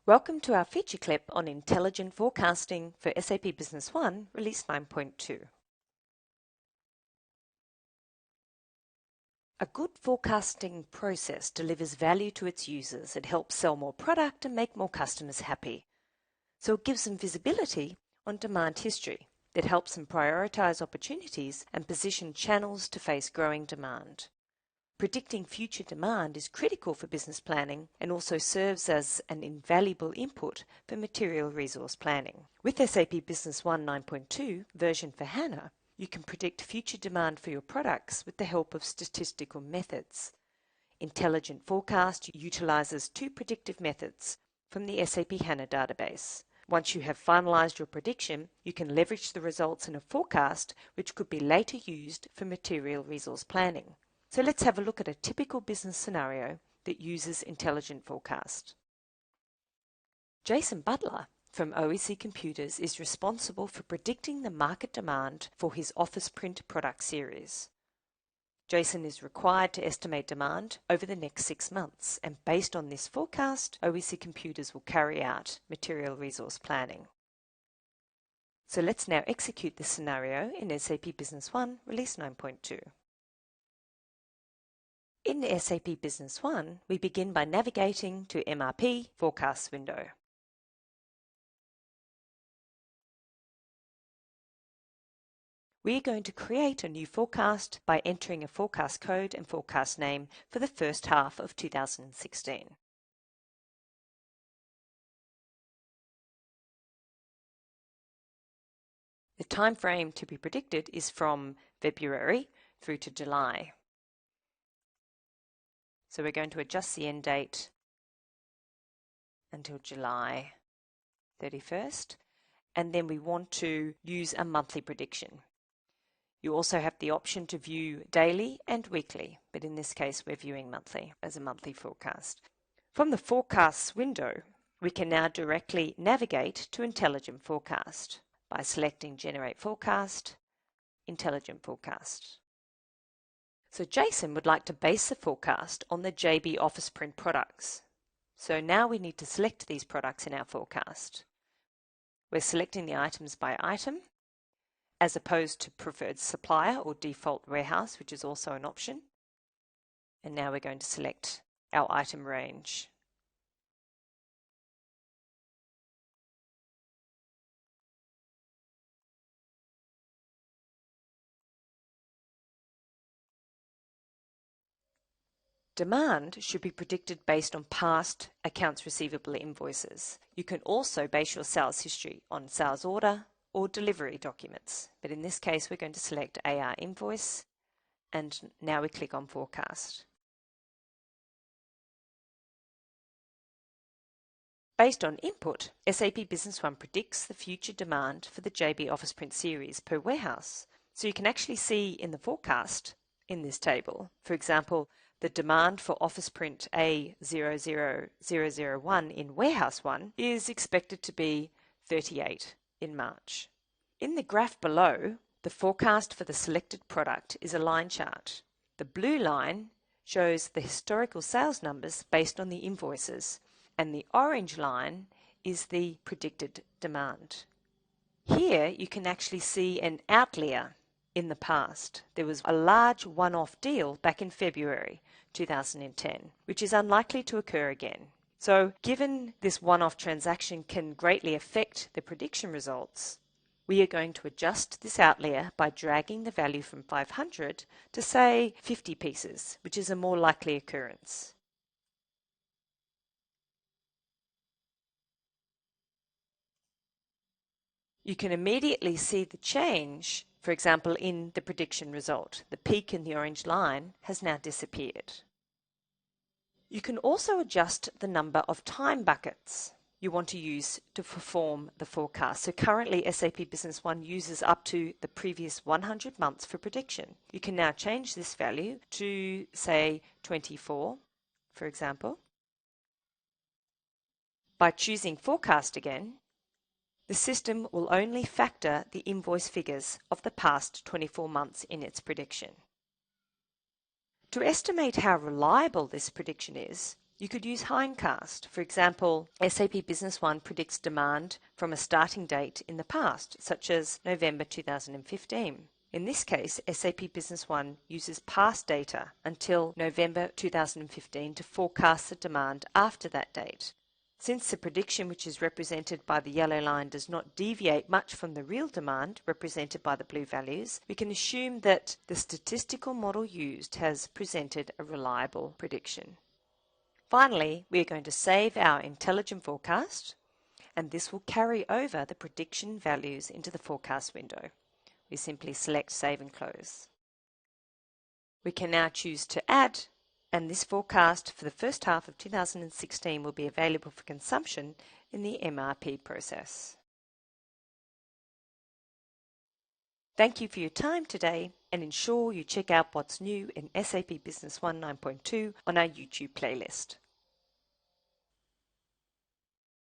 Welcome to our feature clip on Intelligent Forecasting for SAP Business One, Release 9.2. A good forecasting process delivers value to its users. It helps sell more product and make more customers happy. So it gives them visibility on demand history that helps them prioritize opportunities and position channels to face growing demand. Predicting future demand is critical for business planning and also serves as an invaluable input for material resource planning. With SAP Business One 9.2 version for HANA, you can predict future demand for your products with the help of statistical methods. Intelligent Forecast utilizes two predictive methods from the SAP HANA database. Once you have finalized your prediction, you can leverage the results in a forecast which could be later used for material resource planning. So let's have a look at a typical business scenario that uses Intelligent Forecast. Jason Butler from OEC Computers is responsible for predicting the market demand for his office print product series. Jason is required to estimate demand over the next 6 months, and based on this forecast, OEC Computers will carry out material resource planning. So let's now execute this scenario in SAP Business One, Release 9.2. In SAP Business One, we begin by navigating to MRP Forecast window. We are going to create a new forecast by entering a forecast code and forecast name for the first half of 2016. The time frame to be predicted is from February through to July. So we're going to adjust the end date until July 31st, and then we want to use a monthly prediction. You also have the option to view daily and weekly, but in this case we're viewing monthly as a monthly forecast. From the forecasts window, we can now directly navigate to Intelligent Forecast by selecting Generate Forecast, Intelligent Forecast. So Jason would like to base the forecast on the JB Office Print products. So now we need to select these products in our forecast. We're selecting the items by item, as opposed to preferred supplier or default warehouse, which is also an option. And now we're going to select our item range. Demand should be predicted based on past accounts receivable invoices. You can also base your sales history on sales order or delivery documents, but in this case we're going to select AR invoice, and now we click on Forecast. Based on input, SAP Business One predicts the future demand for the JB Office Print series per warehouse. So you can actually see in the forecast in this table, for example, the demand for Office Print A00001 in Warehouse 1 is expected to be 38 in March. In the graph below, the forecast for the selected product is a line chart. The blue line shows the historical sales numbers based on the invoices, and the orange line is the predicted demand. Here you can actually see an outlier in the past. There was a large one-off deal back in February 2010, which is unlikely to occur again. So given this one-off transaction can greatly affect the prediction results, we are going to adjust this outlier by dragging the value from 500 to say 50 pieces, which is a more likely occurrence. You can immediately see the change, for example, in the prediction result. The peak in the orange line has now disappeared. You can also adjust the number of time buckets you want to use to perform the forecast. So currently SAP Business One uses up to the previous 100 months for prediction. You can now change this value to say 24, for example. By choosing Forecast again, the system will only factor the invoice figures of the past 24 months in its prediction. To estimate how reliable this prediction is, You could use hindcast. For example, SAP Business One predicts demand from a starting date in the past, such as November 2015. In this case, SAP Business One uses past data until November 2015 to forecast the demand after that date. Since the prediction, which is represented by the yellow line, does not deviate much from the real demand, represented by the blue values, we can assume that the statistical model used has presented a reliable prediction. Finally, we are going to save our intelligent forecast, and this will carry over the prediction values into the forecast window. We simply select Save and Close. We can now choose to add, and this forecast for the first half of 2016 will be available for consumption in the MRP process. Thank you for your time today, and ensure you check out what's new in SAP Business One 9.2 on our YouTube playlist.